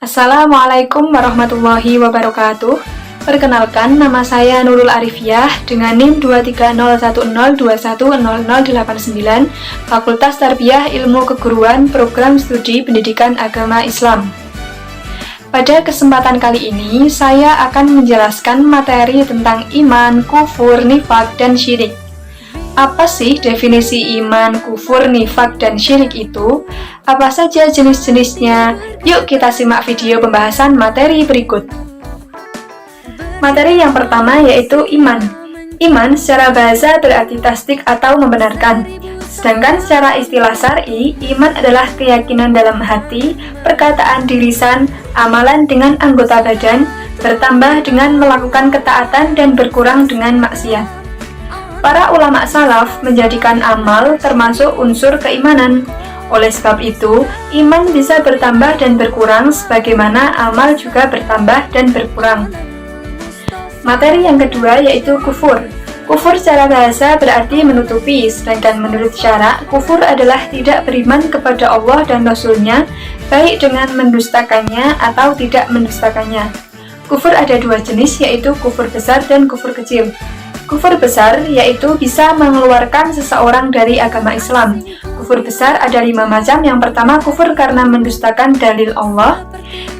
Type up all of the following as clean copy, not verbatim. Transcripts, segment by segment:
Assalamualaikum warahmatullahi wabarakatuh. Perkenalkan, nama saya Nurul Arifiyah dengan NIM 23010210089, Fakultas Tarbiyah Ilmu Keguruan, Program Studi Pendidikan Agama Islam. Pada kesempatan kali ini, saya akan menjelaskan materi tentang iman, kufur, nifak, dan syirik. Apa sih definisi iman, kufur, nifak, dan syirik itu? Apa saja jenis-jenisnya? Yuk kita simak video pembahasan materi berikut. Materi yang pertama yaitu iman. Iman secara bahasa berarti tasdik atau membenarkan. Sedangkan secara istilah syar'i, iman adalah keyakinan dalam hati, perkataan di lisan, amalan dengan anggota badan, bertambah dengan melakukan ketaatan dan berkurang dengan maksiat. Para ulama salaf menjadikan amal termasuk unsur keimanan. Oleh sebab itu, iman bisa bertambah dan berkurang sebagaimana amal juga bertambah dan berkurang. Materi yang kedua yaitu kufur. Kufur secara bahasa berarti menutupi, sedangkan menurut syara, kufur adalah tidak beriman kepada Allah dan Rasul-Nya, baik dengan mendustakannya atau tidak mendustakannya. Kufur ada dua jenis, yaitu kufur besar dan kufur kecil. Kufur besar yaitu bisa mengeluarkan seseorang dari agama Islam. Kufur besar ada 5 macam. Yang pertama, kufur karena mendustakan dalil Allah.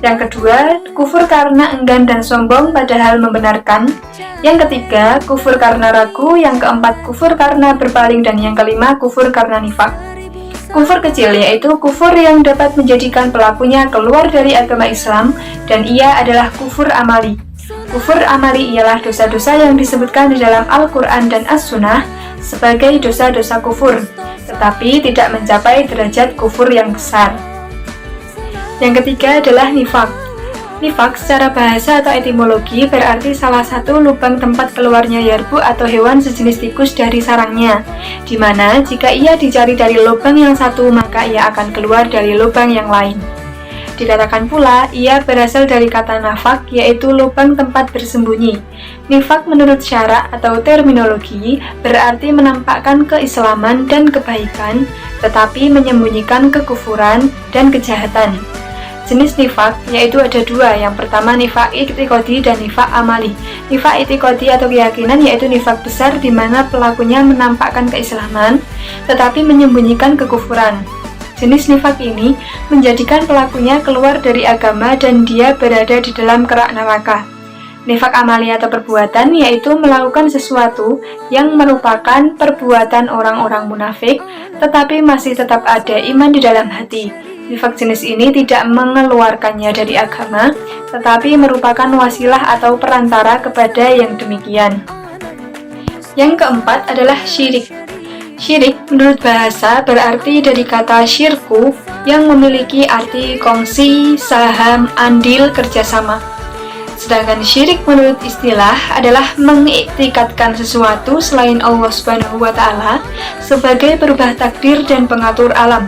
Yang kedua, kufur karena enggan dan sombong padahal membenarkan. Yang ketiga, kufur karena ragu. Yang keempat, kufur karena berpaling. Dan yang kelima, kufur karena nifak. Kufur kecil yaitu kufur yang dapat menjadikan pelakunya keluar dari agama Islam, dan ia adalah kufur amali. Kufur amali ialah dosa-dosa yang disebutkan di dalam Al-Quran dan As-Sunnah sebagai dosa-dosa kufur, tetapi tidak mencapai derajat kufur yang besar. Yang ketiga adalah nifak. Nifak secara bahasa atau etimologi berarti salah satu lubang tempat keluarnya yarbu atau hewan sejenis tikus dari sarangnya, di mana jika ia dicari dari lubang yang satu maka ia akan keluar dari lubang yang lain. Dikatakan pula, ia berasal dari kata nafak, yaitu lubang tempat bersembunyi. Nifak menurut syara atau terminologi berarti menampakkan keislaman dan kebaikan, tetapi menyembunyikan kekufuran dan kejahatan. Jenis nifak yaitu ada dua, yang pertama nifak i'tiqadi dan nifak amali. Nifak i'tiqadi atau keyakinan yaitu nifak besar di mana pelakunya menampakkan keislaman, tetapi menyembunyikan kekufuran. Jenis nifak ini menjadikan pelakunya keluar dari agama dan dia berada di dalam kerak neraka. Nifak amali atau perbuatan yaitu melakukan sesuatu yang merupakan perbuatan orang-orang munafik, tetapi masih tetap ada iman di dalam hati. Nifak jenis ini tidak mengeluarkannya dari agama, tetapi merupakan wasilah atau perantara kepada yang demikian. Yang keempat adalah syirik. Syirik menurut bahasa berarti dari kata syirku yang memiliki arti kongsi, saham, andil, kerjasama. Sedangkan syirik menurut istilah adalah mengiktikadkan sesuatu selain Allah Subhanahu wa Ta'ala sebagai perubah takdir dan pengatur alam.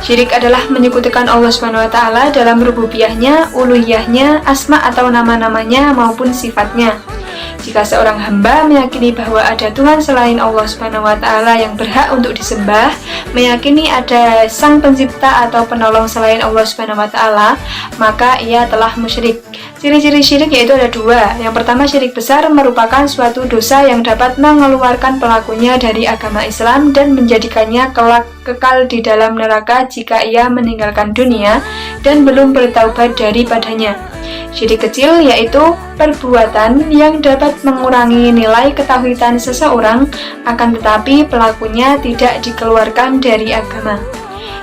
Syirik adalah menyekutukan Allah Subhanahu wa Ta'ala dalam rububiyahnya, uluhiyahnya, asma atau nama-namanya maupun sifatnya. Jika seorang hamba meyakini bahwa ada Tuhan selain Allah Subhanahu wa Ta'ala yang berhak untuk disembah, meyakini ada Sang Pencipta atau penolong selain Allah Subhanahu wa Ta'ala, maka ia telah musyrik. Ciri-ciri syirik yaitu ada dua. Yang pertama, syirik besar merupakan suatu dosa yang dapat mengeluarkan pelakunya dari agama Islam dan menjadikannya kelak kekal di dalam neraka jika ia meninggalkan dunia dan belum bertaubat daripadanya. Syirik kecil yaitu perbuatan yang dapat mengurangi nilai ketauhidan seseorang, akan tetapi pelakunya tidak dikeluarkan dari agama.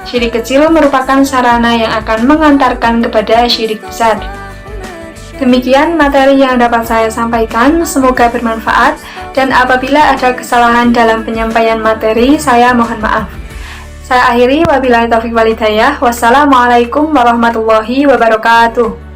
Syirik kecil merupakan sarana yang akan mengantarkan kepada syirik besar. Demikian materi yang dapat saya sampaikan, semoga bermanfaat, dan apabila ada kesalahan dalam penyampaian materi, saya mohon maaf. Saya akhiri, wabillahi taufiq wal hidayah. Wassalamualaikum warahmatullahi wabarakatuh.